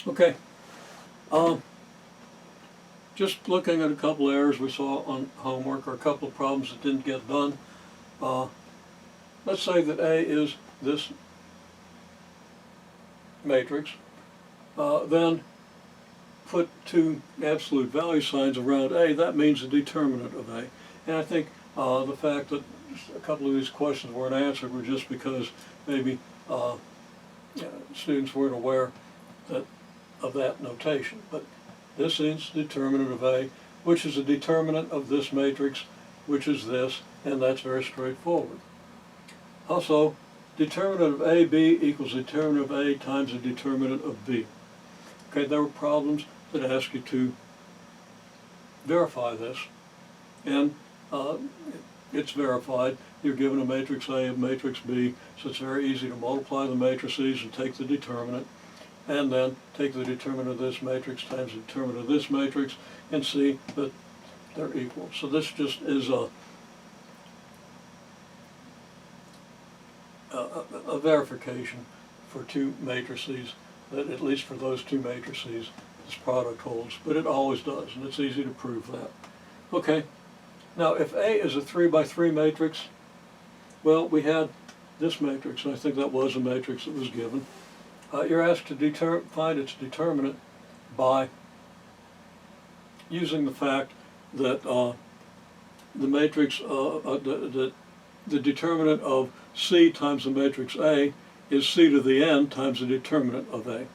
Okay. Just looking at a couple errors we saw on homework, or a couple of problems that didn't get done. Let's say that A is this matrix. Then put two absolute value signs around A. That means the determinant of A. And I think the fact that a couple of these questions weren't answered were just because maybe students weren't aware of that notation. But this is the determinant of A, which is a determinant of this matrix, which is this, and that's very straightforward. Also, determinant of AB equals determinant of A times the determinant of B. Okay, there were problems that ask you to verify this, and it's verified. You're given a matrix A and matrix B, so it's very easy to multiply the matrices and take the determinant, and then take the determinant of this matrix times the determinant of this matrix, and see that they're equal. So this just is a verification for two matrices, that at least for those two matrices this product holds, but it always does, and it's easy to prove that. Okay, now if A is a 3 by 3 matrix, well, we had this matrix, and I think that was a matrix that was given. You're asked to find its determinant by using the fact that the matrix, the determinant of C times the matrix A is C to the n times the determinant of A,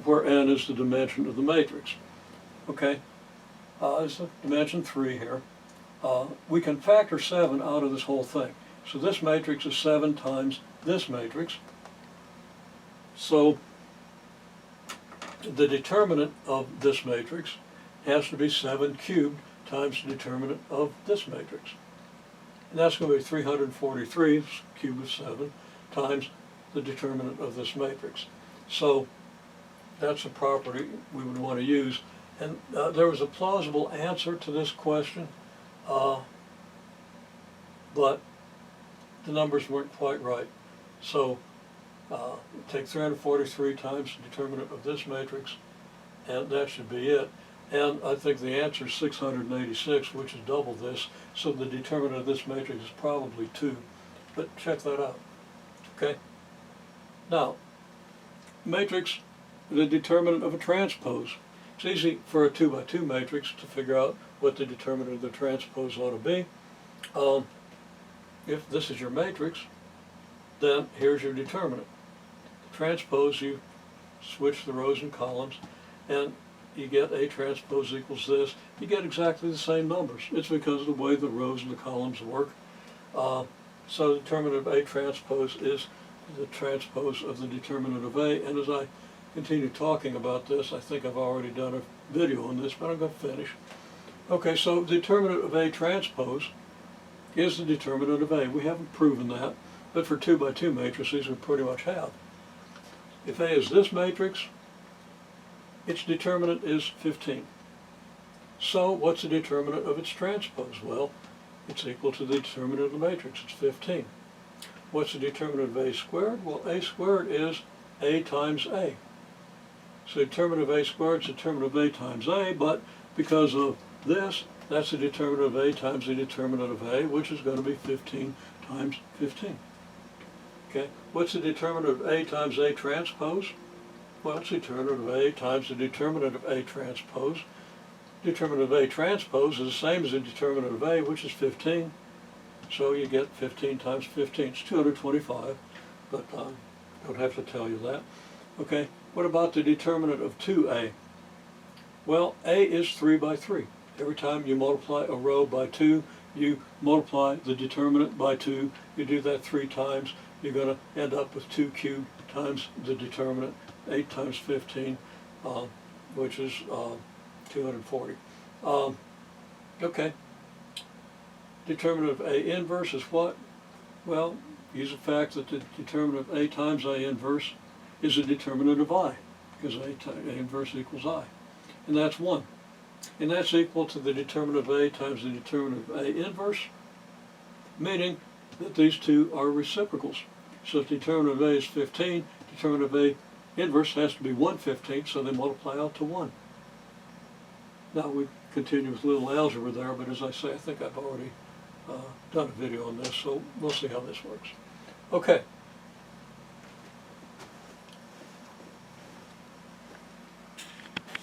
where n is the dimension of the matrix. Okay, it's a dimension 3 here. We can factor 7 out of this whole thing. So this matrix is 7 times this matrix. So the determinant of this matrix has to be 7 cubed times the determinant of this matrix. And that's going to be 343, cube of 7, times the determinant of this matrix. So that's a property we would want to use. And there was a plausible answer to this question, but the numbers weren't quite right. So take 343 times the determinant of this matrix, and that should be it. And I think the answer is 686, which is double this, so the determinant of this matrix is probably 2. But check that out. Okay? Now, matrix, the determinant of a transpose. It's easy for a 2 by 2 matrix to figure out what the determinant of the transpose ought to be. If this is your matrix, then here's your determinant. The transpose, you switch the rows and columns, and you get A transpose equals this. You get exactly the same numbers. It's because of the way the rows and the columns work. So the determinant of A transpose is the transpose of the determinant of A. And as I continue talking about this, I think I've already done a video on this, but I'm going to finish. Okay, so the determinant of A transpose is the determinant of A. We haven't proven that, but for 2 by 2 matrices we pretty much have. If A is this matrix, its determinant is 15. So what's the determinant of its transpose? Well, it's equal to the determinant of the matrix. It's 15. What's the determinant of A squared? Well, A squared is A times A. So the determinant of A squared is the determinant of A times A, but because of this, that's the determinant of A times the determinant of A, which is going to be 15 times 15. Okay, what's the determinant of A times A transpose? Well, it's the determinant of A times the determinant of A transpose. Determinant of A transpose is the same as the determinant of A, which is 15. So you get 15 times 15. It's 225, but I don't have to tell you that. Okay, what about the determinant of 2A? Well, A is 3 by 3. Every time you multiply a row by 2, you multiply the determinant by 2. You do that 3 times. You're going to end up with 2 cubed times the determinant, 8 times 15, which is 240. Okay. Determinant of A inverse is what? Well, use the fact that the determinant of A times A inverse is a determinant of I, because A inverse equals I. And that's 1. And that's equal to the determinant of A times the determinant of A inverse, meaning that these two are reciprocals. So if determinant of A is 15, determinant of A Inverse has to be 1/15, so they multiply out to 1. Now we continue with little algebra there, but as I say, I think I've already done a video on this, so we'll see how this works. Okay.